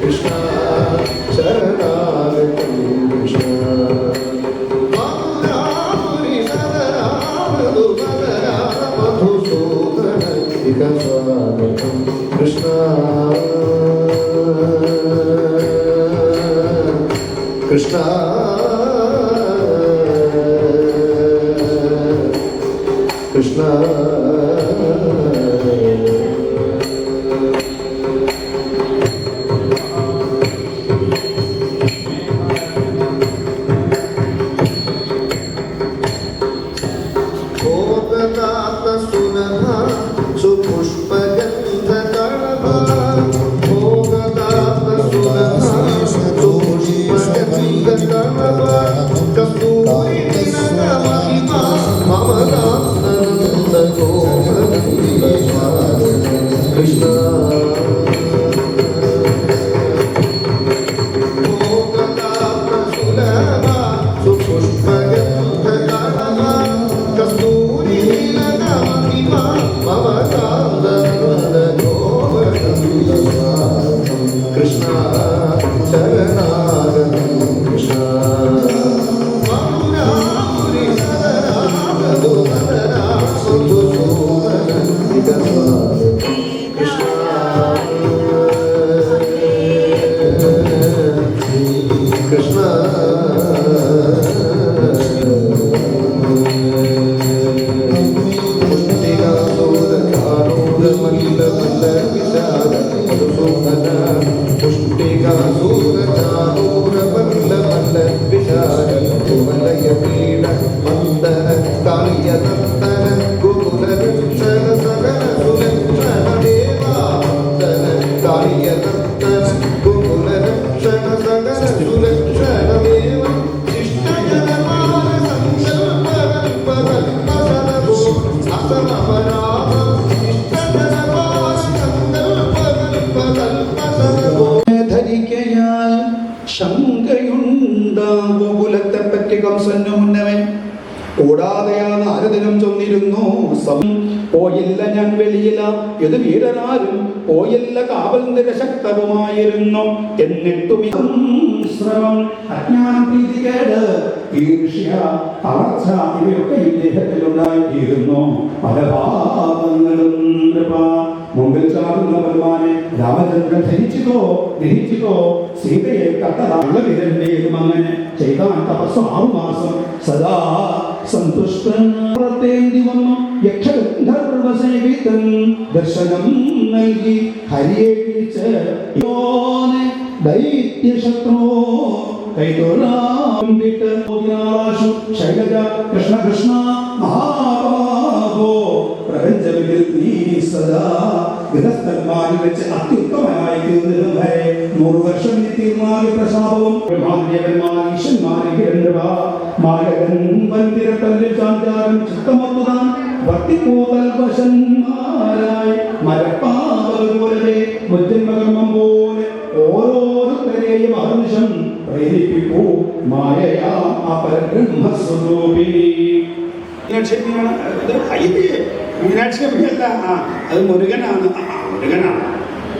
കൃഷ്ണ ശരണാഗതം കൃഷ്ണ മധുസൂദന സ്വാഗതം കൃഷ്ണ കൃഷ്ണ കൃഷ്ണ ശങ്കയുണ്ടാകുലത്തെപ്പറ്റി കംസന് മുന്നവൻ കൂടാതെയാ നാരദനും ചൊന്നിരുന്നു. പോയില്ല ഞാൻ വെളിയില ഇത് വീരനാരും പോയില്ല കാവൽ നിരശക്തവുമായിരുന്നു. എന്നിട്ടും ശ്രമം അജ്ഞാനം പ്രീതികേട് ഈർഷ്യ തളർച്ച ഇവയൊക്കെ ഇദ്ദേഹത്തിലുണ്ടായിരുന്നു. പല പാപങ്ങളും മുമ്പിൽ ചാടുന്ന ഭഗവാനെ രാമചന്ദ്രൻ ധരിച്ചിട്ടോ സീതയെ കട്ടതാള്ള വിരന്റേതും അങ്ങനെ ചെയ്താൻ തപസ് 6 മാസം സദാ സന്തുഷ്ടേന്തി വന്നു. യക്ഷഗന്ധർവസേവിതൻ ദർശനം നൽകി ഹരിയെ വിളിച്ച് ദൈത്യശത്രോ കൈതൊഴാമ്പിട്ട് ശൈലജ കൃഷ്ണ കൃഷ്ണ മഹാബാഹോ പ്രപഞ്ചത്തിൽ നീ സദാ ഗൃഹസ്ഥന്മാരിൽ വെച്ച് അത്യുത്തമനായി തീർന്നിരുന്നു. 100 വർഷം തീർമാന പ്രസാദവും മാരകൻ വന്തിരത്തല്ലിൽ ചാഞ്ചാരം ചിത്തമൊത്തുതാൻ ഭക്തിപൂതൽ വശന്മാരായി മരപ്പാവൽ പോലെ മുജ്ജന്മകർമ്മം പോലെ ഓരോരുത്തരെയും അഹർനിശം പ്രേരിപ്പിക്കൂ മായയാ അപരബ്രഹ്മസ്വരൂപിണി. മീനാക്ഷിയമ്മയല്ല, അത് മുരുകനാണ്.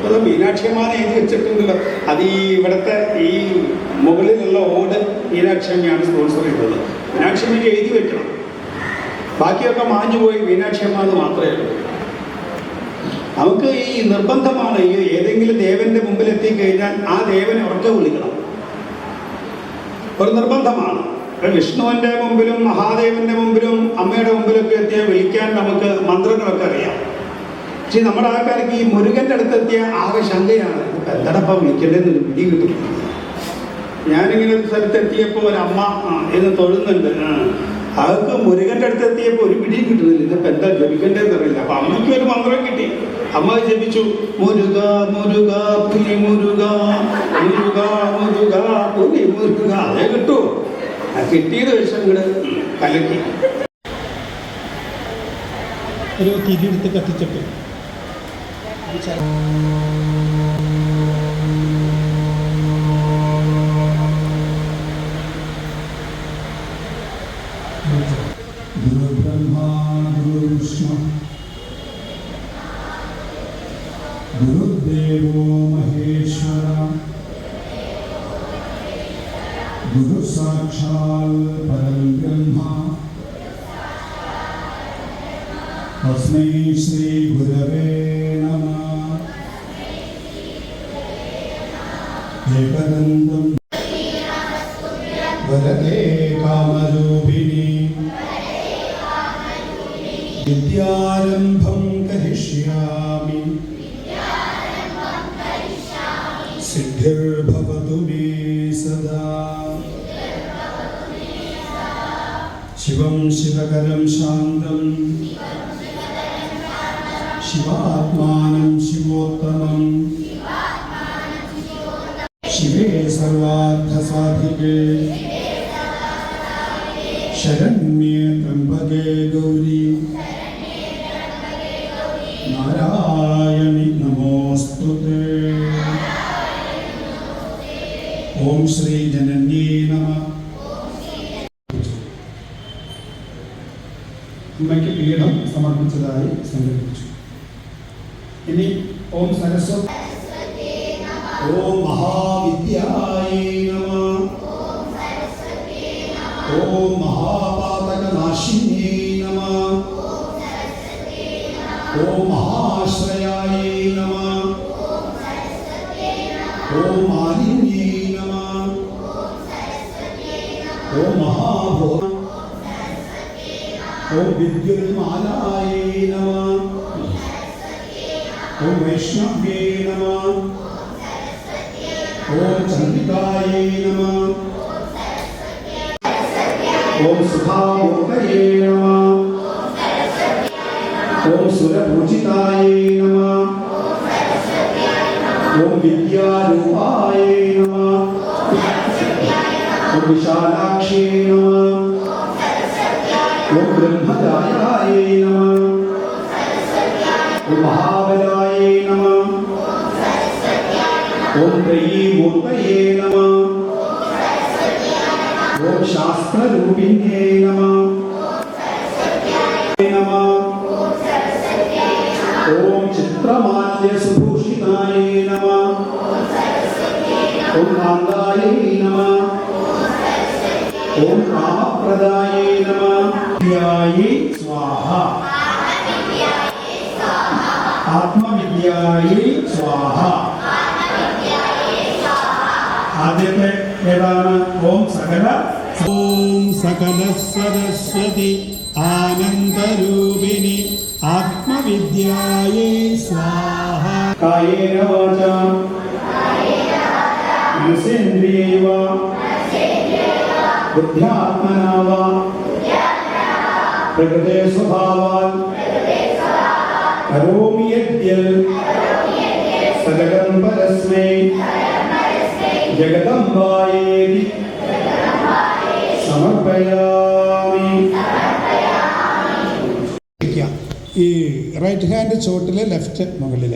അത് മീനാക്ഷിയമ്മാനെ എഴുതി വെച്ചിട്ടുണ്ടല്ലോ. അത് ഈ ഇവിടുത്തെ ഈ മുകളിലുള്ള ഓട് മീനാക്ഷിയമ്മയാണ് സ്പോൺസർ ചെയ്തത്. മീനാക്ഷിയമ്മയ്ക്ക് എഴുതി വെക്കണം, ബാക്കിയൊക്കെ മാഞ്ഞു പോയി മീനാക്ഷിയമ്മ എന്ന് മാത്രമേ ഉള്ളൂ. നമുക്ക് ഈ നിർബന്ധമാണ്, ഈ ഏതെങ്കിലും ദേവന്റെ മുമ്പിൽ എത്തിക്കഴിഞ്ഞാൽ ആ ദേവനെ ഉറക്കെ വിളിക്കണം, ഒരു നിർബന്ധമാണ്. വിഷ്ണുവിന്റെ മുമ്പിലും മഹാദേവന്റെ മുമ്പിലും അമ്മയുടെ മുമ്പിലൊക്കെ എത്തിയാൽ വിളിക്കാൻ നമുക്ക് മന്ത്രങ്ങളൊക്കെ അറിയാം. പക്ഷെ നമ്മുടെ ആൾക്കാർക്ക് ഈ മുരുകന്റെ അടുത്തെത്തിയ ആകെ ശങ്കയാണ്, എന്തടപ്പം വിളിക്കേണ്ടതെന്നൊരു പിടി കിട്ടും. ഞാനിങ്ങനെ ഒരു സ്ഥലത്തെത്തിയപ്പോൾ ഒരമ്മ എന്ന് തൊഴുന്നുണ്ട്, അവർക്ക് മുരുകന്റെ അടുത്തെത്തിയപ്പോൾ ഒരു പിടിയും കിട്ടുന്നില്ല, ഇതിപ്പോൾ എന്താ ജപിക്കേണ്ടതെന്ന് അറിയില്ല. അപ്പൊ അമ്മയ്ക്ക് ഒരു മന്ത്രം കിട്ടി, അമ്മ ജപിച്ചു മുരുക മുരുക പുലി മുരുക മുരുക മുരുക പുലി മുരുക. അതേ കിട്ടൂ. കിട്ടിയത് വെച്ച് അങ്ങോട്ട് കലക്കി ഒരു തിരിയെടുത്ത് കത്തിച്ചിട്ട് गुरुब्रह्मा गुरुविष्णु गुरुदेवो महेश्वरा गुरु साक्षात् परं ब्रह्म तस्मै श्री गुरवे नमः। एकदन्तं वरदे कामरूपिणी विद्यारम्भं करिष्यामि सिद्धिर्भवतु मे सदा। शिवं शिवकरं शान्तं शिवात्मानं शिवोत्तमं शिवे सर्वार्थसाधिके शरण्ये त्र्यम्बके गौरी नारायणि नमोऽस्तुते। ओम श्री जनन्ये नमः। അമ്മയ്ക്ക് പീഠം സമർപ്പിച്ചതായി സങ്കല്പിച്ചു. ഇനി ഓം സരസ്വതി ओम महाविद्याये नमः। ओम महापातकनाशिन्ये नमः। ओम महाश्रयाये नमः। ओम मालिन्ये नमः। ओम महाभो ओम विद्युन्मालाये नमः। ओम वैष्णव्ये नमः। ओम चंडिकाये नमः। ओम सुधामूर्तये नमः। ओम सुरपूजिताये नमः। ओम विद्यारूपाये नमः। ओम विशालाक्ष्ये नमः। ओम ब्रह्मजायाये नमः। ओम महाबलाये नमः। ओम त्रयीमूर्तये नमः। ओम शास्त्ररूपिण्ये नमः। ओम चित्रमाल्यसुभूषिताये नमः। ओम कान्दाये नमः। ओम कामप्रदाये नमः। विद्याये स्वाहा। आत्मविद्याये स्वाहा। ആദ്യത്തെ ഏതാണ്? ഓം സകല ഓം സകല സരസ്വതി ആനന്ദരൂപിണി ആത്മവിദ്യായേ സ്വാഹ. കായേന വാചാ മനസേന്ദ്രിയേവ ബുദ്ധ്യാത്മനാ വാ പ്രകൃതേ സ്വഭാവാത് കരോമി യദ്യത് സകലം പരസ്മൈ ജഗദംബായേതി സമർപ്പയാമി. ഈ റൈറ്റ് ഹാൻഡ് ചുവട്ടിൽ ലെഫ്റ്റ് മുകളിൽ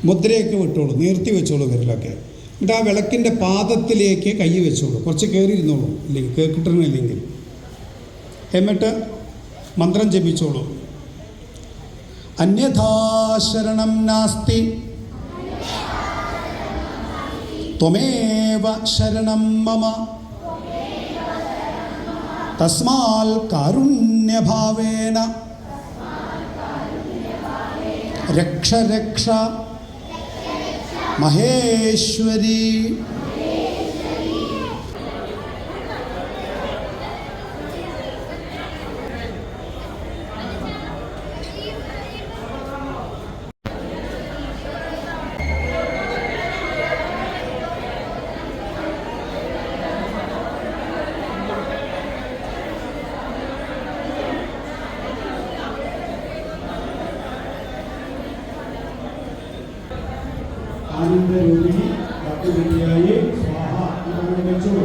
മുദ്രയൊക്കെ വിട്ടോളൂ, നീർത്തി വെച്ചോളൂ വിരലൊക്കെ. എന്നിട്ട് ആ വിളക്കിൻ്റെ പാദത്തിലേക്ക് കൈ വെച്ചോളൂ, കുറച്ച് കയറിയിരുന്നോളൂ ഇല്ലെങ്കിൽ കിട്ടണില്ലെങ്കിൽ. എന്നിട്ട് മന്ത്രം ജപിച്ചോളൂ. അന്യഥാ ശരണം നാസ്തി ത്വമേവ ശരണം മമ തസ്മാൽ കാരുണ്യഭാവേന രക്ഷ രക്ഷ മഹേശ്വരി. ആനന്ദരൂപിണി ആത്മവിദ്യായേ സ്വാഹ. ഇതങ്ങനെ വെച്ചോളൂ.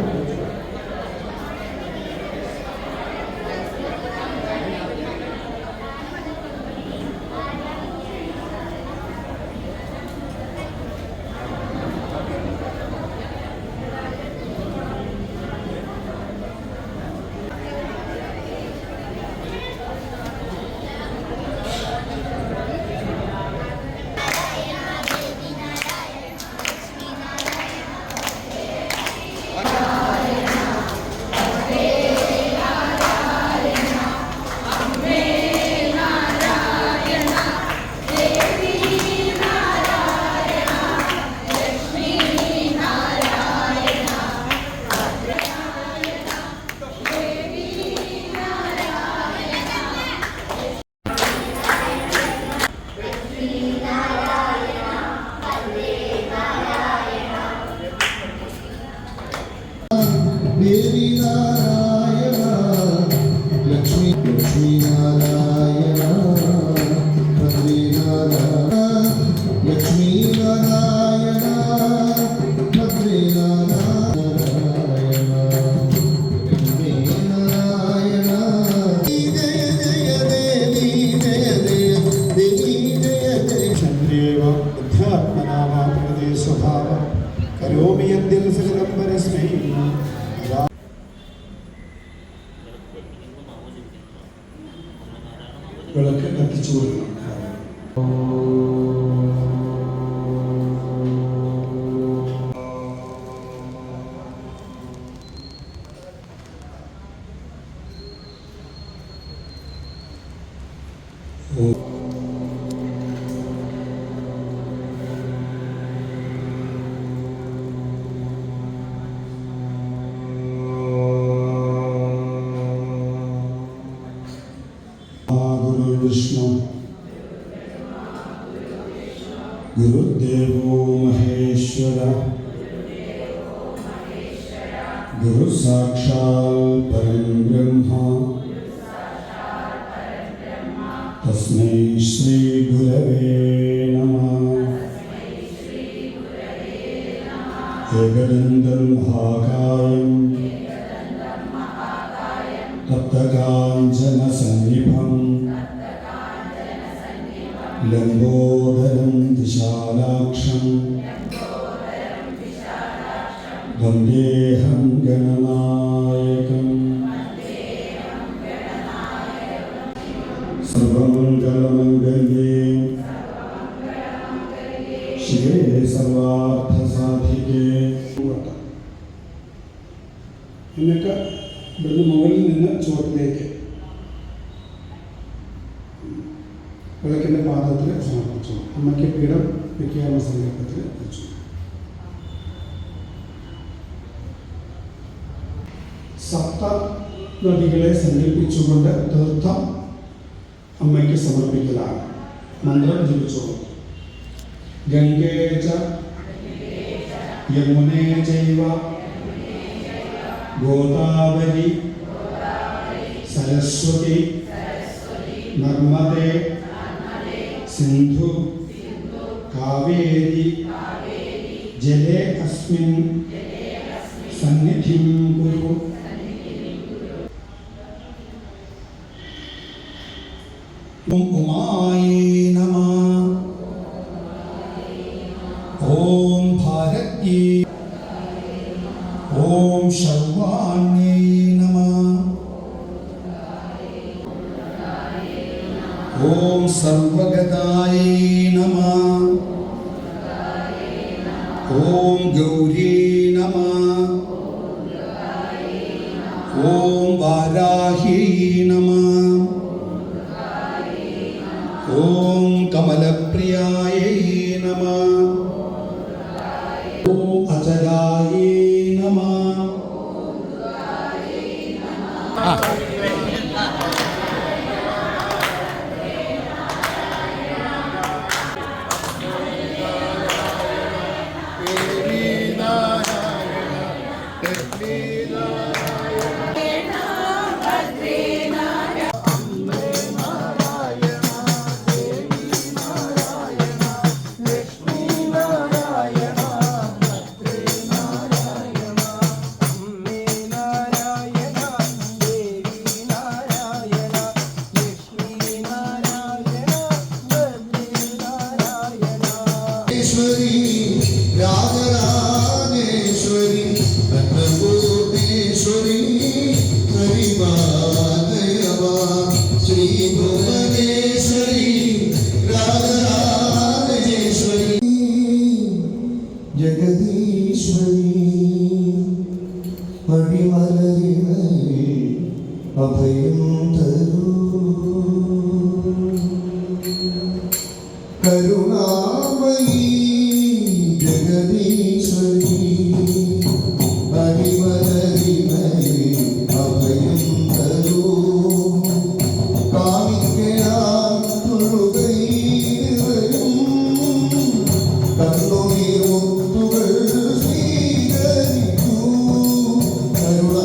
ദേവി നാരായണ ലക്ഷ്മി ലക്ഷ്മി നാരായണ ഭദ്രേ നാരായണ ലക്ഷ്മി നാരായണ ഭദ്രേ നാരായണ ലക്ഷ്മി നാരായണ ജയ ജയ ദേവി ജയ ജയ ദേവി ജയ ജയ ചന്ദ്രേവ ബുദ്ധാത്മനാമ പ്രകൃതി സ്വഭാവ കരോമി യദ്യൽ സകലം പരസ്മൈ വിളക്ക് കത്തിച്ചു കൊടുക്കണം. ഗുരുവിഷ്ണു ഗുരുദേവോ മഹേശ്വര ഗുരു സാക്ഷാൽ പരം ബ്രഹ്മ തസ്മൈ ശ്രീ ഗുരവേ നമഃ ഏകദന്തം മഹാകായം തപ്തകാഞ്ചനസന്നിഭം ലംബോദരം വിശാലാക്ഷം വന്ദേഹം ഗണനായകം സർവമംഗളമംഗല്യേ ശിവേ സർവാർത്ഥസാധികേ. എന്നിട്ട് ഇവിടുന്ന് മുകളിൽ നിന്ന് ചുവട്ടിലേക്ക് വിളക്കിൻ്റെ പാദത്തിൽ സമർപ്പിച്ചു. അമ്മയ്ക്ക് പീഠം വയ്ക്കാനുള്ള സങ്കല്പത്തിൽ വെച്ചു. സപ്ത നദികളെ സങ്കല്പിച്ചുകൊണ്ട് തീർത്ഥം അമ്മയ്ക്ക് സമർപ്പിക്കലാണ്. മന്ത്രം ജപിച്ചോളൂ. ഗംഗേ ച യമുനേ ചൈവ ഗോദാവരി സരസ്വതി നർമ്മദേ സിന്ധു കാവേരി ജലേ അസ്മിൻ സന്നിധിം കുരു. ഓം ഉമായേ നമഃ. ഓം ഭാരത്യേ. ഓം ശർവാണ്യേ നമഃ. ഓം സർവഗതായേ നമഃ. ഓം ഗൗരീ നമഃ. ഓം വാരാഹി നമഃ. ഓം കമലപ്രിയായേ നമഃ. ഓം അചലായേ നമഃ. രാജരാജേശ്വരി അന്നപൂർണേശ്വരി ഹരിമാതയവ ശ്രീ ഭുവനേശ്വരി രാജരാജേശ്വരി ജഗദീശ്വരി പടിമലരിമലി അഭയം തരൂ കരുണാമയീ ജഗദീശ്വരി ഹരിമലരിമലി അഭയം തരൂ കാമിക്കയാൽ തൊഴുകൈവരും കണ്ണുനീർ മുത്തുകൾ സ്വീകരിക്കൂ കരുണ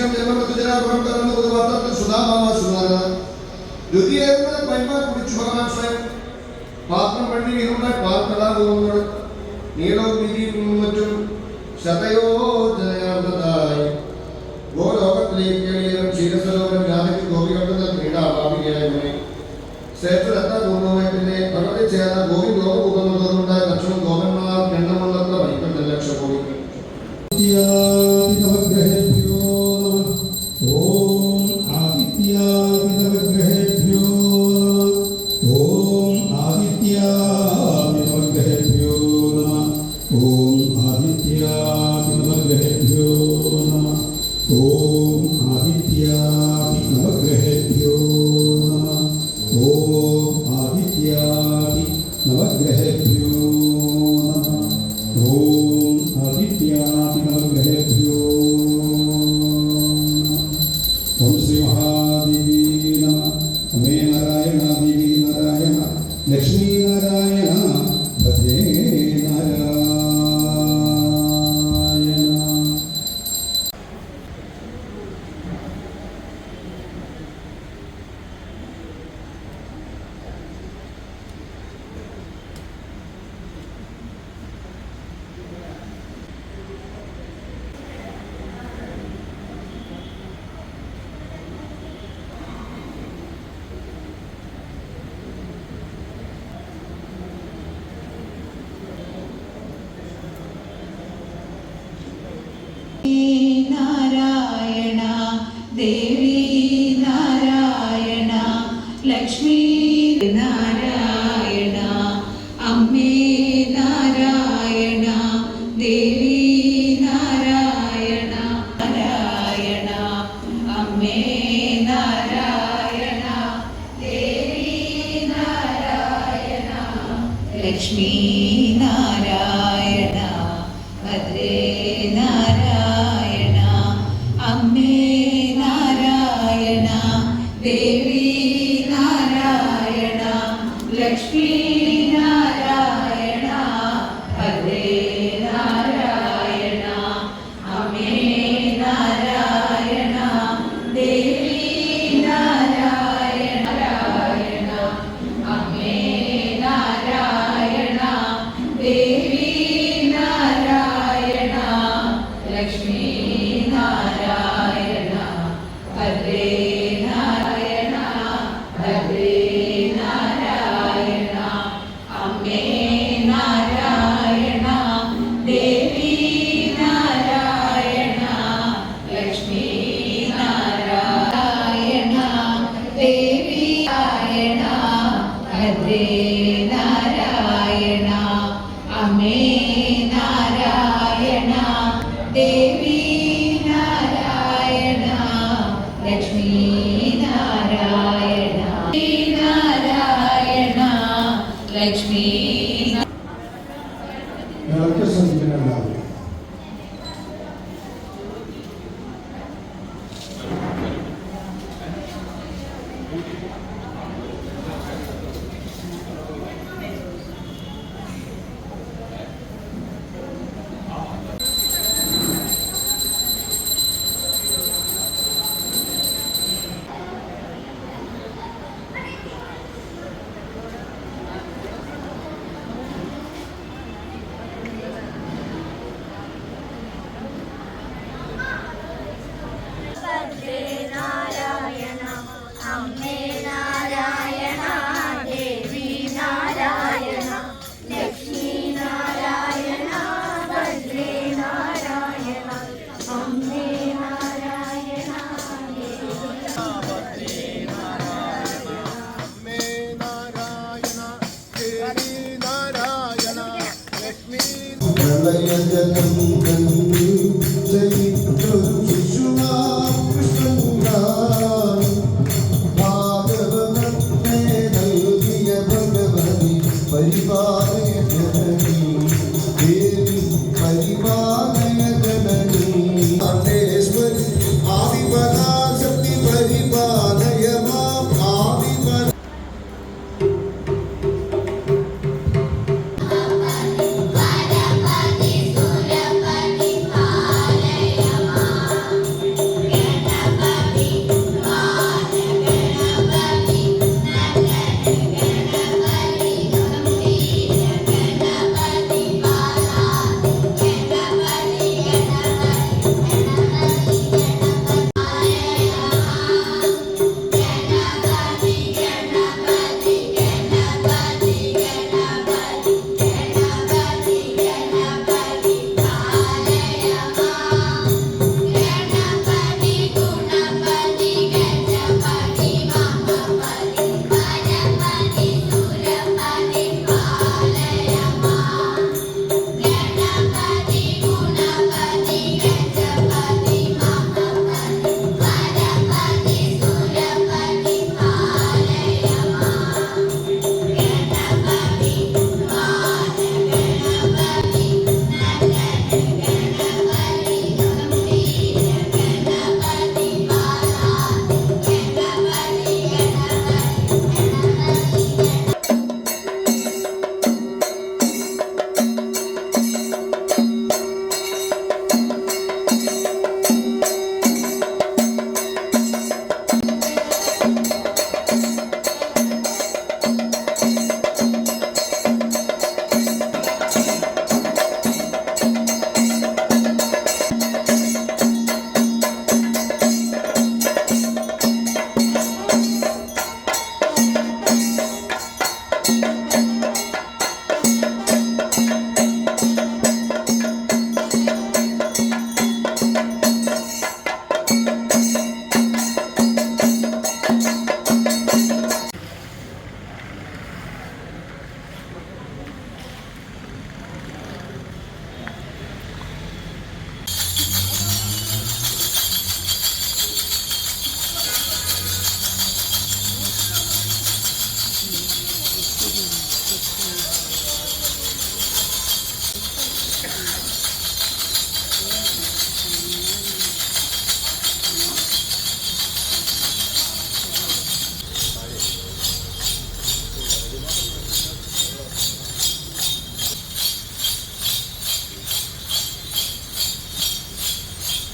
ക്ഷീണം ജന്മജനാഭം കടന്നു പൊതുവാർത്തത്തിൽ സുധാമാവാസുധാര ദ്വിതീയങ്ങൾ പൈമാർ കുടിച്ചു ഭഗവാൻ സ്വയം പാത്രം പള്ളി ഇരുന്ന പാർക്കടാകുമ്പോൾ നീളവും വീതിയും മറ്റും ശതയോജനയാർന്നതായി ഗോലോകത്തിലേക്ക് ക്ഷീരസരോവരം രാധയ്ക്ക് ഗോപികളുടെ ക്രീഡാഭാവികയായവനെ ശ്രേഷ്ഠരത്നപൂർണ്ണമായിട്ടിന്റെ ഭഗവതി ചേർന്ന ഗോപി ലോകഭൂതമുള്ളതുണ്ടായ ലക്ഷണം ഗോപന്മാർ എണ്ണമുള്ളത്ര വൈക്കണ്ട ലക്ഷം കോടി ആദിത്യാദിനവഗ്രഹേഭ്യോ നമഃ. ഓം ആദിത്യാദിനവഗ്രഹേഭ്യോ നമഃ. ഓം ആദിത്യാദിനവഗ്രഹേഭ്യോ നമഃ. ഓം ആദിത്യാദിനവഗ്രഹേഭ്യോ നമഃ. ഓം ആദിത്യാദിനവഗ്രഹേഭ്യോ നമഃ. ഓം ആദിത്യാദിനവഗ്രഹേഭ്യോ നമഃ. ഓം ആദിത്യാദിനവഗ്രഹേഭ്യോ ഓം ശ്രീ മഹാദേവി നമഃ. അമേ നാരായണ ദേവി നാരായണ ലക്ഷ്മീ നാരായണ ഭദ്രേ നാരായണ. നാരായണ ദേവി നാരായണ ലക്ഷ്മീ നാരായണ അമ്മേ നാരായണ ദേവി നാരായണ നാരായണ അമ്മേ നാരായണ ദേവി നാരായണ ലക്ഷ്മീ നാരായണ ഭദ്രേ നാരായണ അമ്മേ നാരായണ ദേവി നാരായണ ലക്ഷ്മീ നാരായണ ഭദ്രേ നാരായണ അമ്മേ നാരായണ ദേവി നാരായണ അമ്മേ നാരായണ ദേവി നാരായണ ലക്ഷ്മീ നാരായണ ഭദ്രേ നാരായണ ഭദ്രേ നാരായണ അമ്മേ നാരായണ ദേവി നാരായണ ലക്ഷ്മീ നാരായണ ദേവി നാരായണ ഭദ്രേ നാരായണ അമ്മേ നാരായണ ദേവി നാരായണ ലക്ഷ്മീ നാരായണ നാരായണ ലക്ഷ്മീ വിളക്ക് ശ്രദ്ധിക്കുന്നുണ്ടാവും. നാരായണ അമ്മേ നാരായണ ദേവി നാരായണ ലക്ഷ്മീ നാരായണ ഭദ്രേ നാരായണ അമ്മേ നാരായണ പ്രളയജലം കണ്ടു ജയിച്ചൊരു ശിശുവാ കൃഷ്ണൻ ഭാഗവതത്തെ നൽകിയ ഭഗവതി പരിപാലയ ജനനി ദേവി പരിപാലയ ജനനി ആദിശ്വരി ആദിപരാശക്തി പരിപാലയ മാം ആദിപര Bye.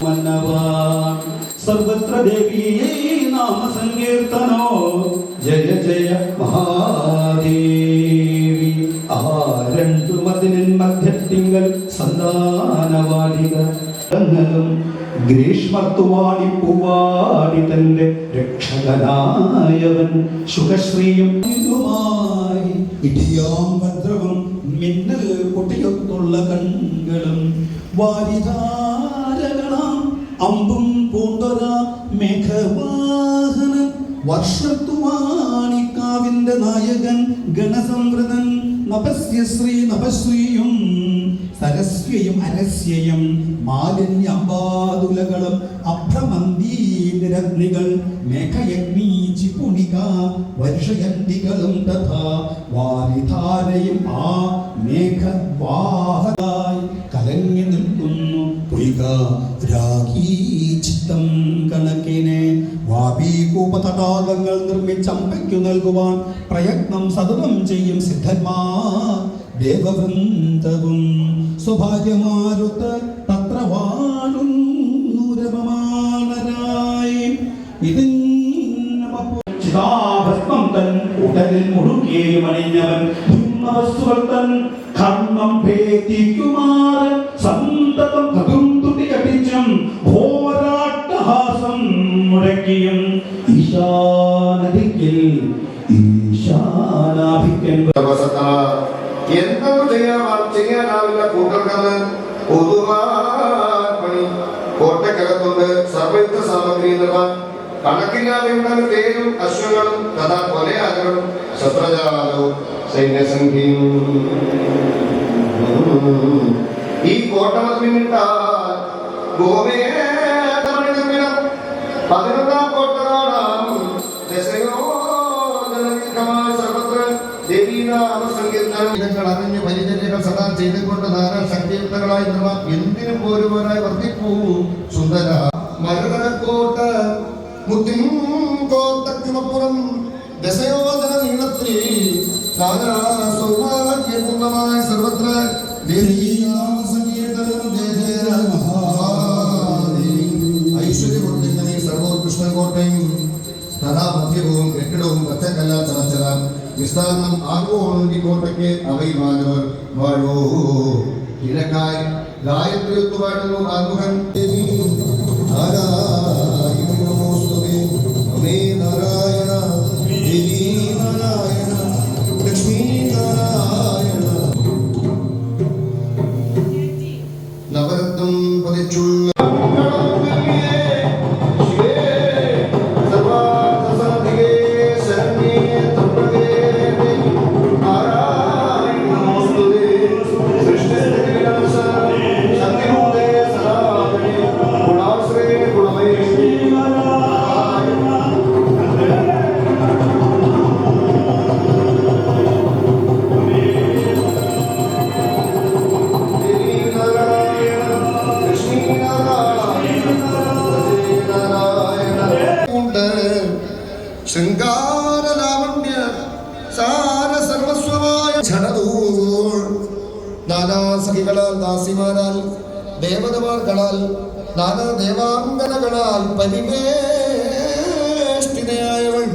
മന്നവാ സർവത്ര ദേവീയേ നാമ സങ്കീർത്തനോ ജയ ജയ മഹാദേവി ആരണ്ടു മതിനിൻ മധ്യത്തിങ്കൽ സന്താനവാടിക ും ഗ്രീഷ്മത്തുവാടി പൂവാടി തന്റെ രക്ഷകനായവൻ സുഖശ്രീയും ഇടിയാം ഭദ്രവും മിന്നൽ പൊട്ടിയൊത്തുള്ള കണ്ണുകളും വാരിധാരകളാം അമ്പും പൂണ്ടൊര മേഘവാഹനൻ വർഷത്തുവാണിക്കാവിന്റെ നായകൻ ഗണസംവൃതൻ നപസ്യശ്രീ നപശ്രീയും സരസ്വയും അരസ്യയും മാലിന്യമ്പാതുലകളും അഭ്രമന്തീരഗ്നികൾ മേഘയഗ്നി ചിപുണിക വർഷയന്തികളും തഥാ വാരിധാരയും ആ മേഘവാഹനായി കലങ്ങി നിൽക്കുന്നു പൊയ്ക രാഗീചിത്തം കണക്കിനെ വാപീകൂപതടാകങ്ങൾ നിർമ്മിച്ചമ്പയ്ക്കു നൽകുവാൻ പ്രയത്നം സതതം ചെയ്യും സിദ്ധന്മാർ ദേവവൃന്ദവും സ്വഭാര്യമാരുത്ത് തത്ര വാഴുന്നൂരപമാനരായി ചിതാഭസ്മം തൻ ഉടലിൽ മുഴുകിയും അണിഞ്ഞവൻ വസ്തുക്കൾ തൻ കർമ്മം ഭേദിക്കുമാർ സന്തതം തുടിയടിച്ചും പോരാട്ടഹാസം മുഴക്കിയും ഈശാനദിക്കിൽ ഈശാനാഭിക്കൻ എന്തും ചെയ്യാനാവില്ല കൂട്ടർക്കത് പൊതുവാണി കോട്ടക്കകത്തുണ്ട് സർവയുദ്ധ സാമഗ്രി കണക്കില്ലാതെ ഉണ്ടാകും തേരും അശ്വങ്ങളും കഥാ കൊലയാകളും ശസ്ത്രജാലവും സൈന്യസംഖ്യയും ഈ കോട്ടമ പിന്നിട്ടാൽ ഗോവേദമണി നിർമ്മിതം 11ാം കോട്ട കാണാം സർവത്ര ദേവീനാമസങ്കീർത്തനങ്ങൾ അറിഞ്ഞ് പരിചര്യകൾ സദാ ചെയ്തുകൊണ്ട് ധാരാ ശക്തിയുക്തങ്ങളായി എന്തിനും പോരുവാനായി വർദ്ധിപ്പൂ സുന്ദര മരുതനക്കോട്ട മുത്തിൻ കോട്ടയ്ക്കുമപ്പുറം ദശയോജന നീളത്തിൽ സൗഭാഗ്യപൂർണമായ സർവത്ര ഐശ്വര്യപൂർത്തിങ്ങനെ സർവോത്കൃഷ്ട കോട്ടയും കഥാമധ്യവും കെട്ടിടവും പച്ചക്കല്ല ചലച്ചല വിസ്താരണം ആഗോളം ഈ കോട്ടയ്ക്ക് അവൈമാനവർ വാഴോ കിഴക്കായി ഗായത്രി ഒത്തുവാഴുന്നു ആത്മഹൻ നാരായണ ദേവി നാരായണ ലക്ഷ്മീ നാരായണ നവരത്നം പതിച്ചുള്ള ശൃംഗാരലാവണ്യ സാര സർവസ്വമായ ക്ഷണദൂർ നാനാസഖികളാൽ ദാസിമാരാൽ ദേവതമാർകളാൽ നാനാ ദേവാംഗനകളാൽ പരിവേഷ്ടിതയായവൾ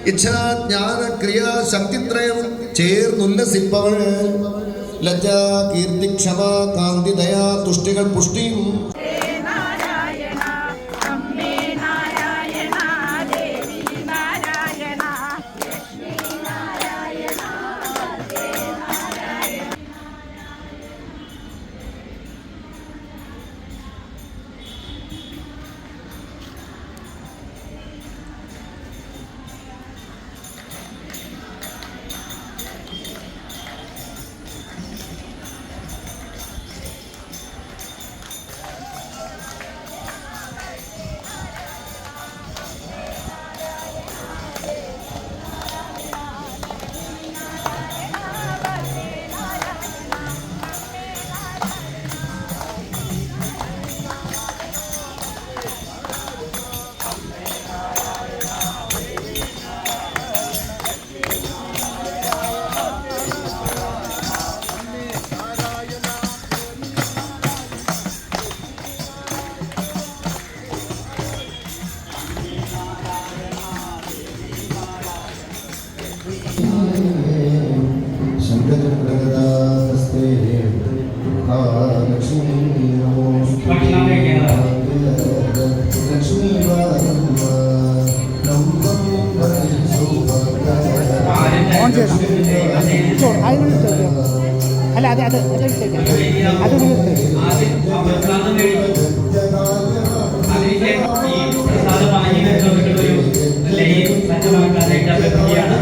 ഇച്ഛാജ്ഞാന ക്രിയാ ശക്തിത്രയം ചേർന്നുല്ലസിപ്പവൾ ലജ്ജ കീർത്തി ക്ഷമ കാന്തി ദയാ തുഷ്ടികൾ പുഷ്ടിയും ശങ്കരപ്രഗദാസ്തേ മഹാലക്ഷ്മീ നമോസ്തുതേ ലക്ഷ്മീ അല്ല അത് എടുത്തേക്കാം അത് അതിലേക്ക് ഈ പ്രസാദമായി സജ്ജമാക്കാനായിട്ട് അഭ്യർത്ഥിക്കുകയാണ്.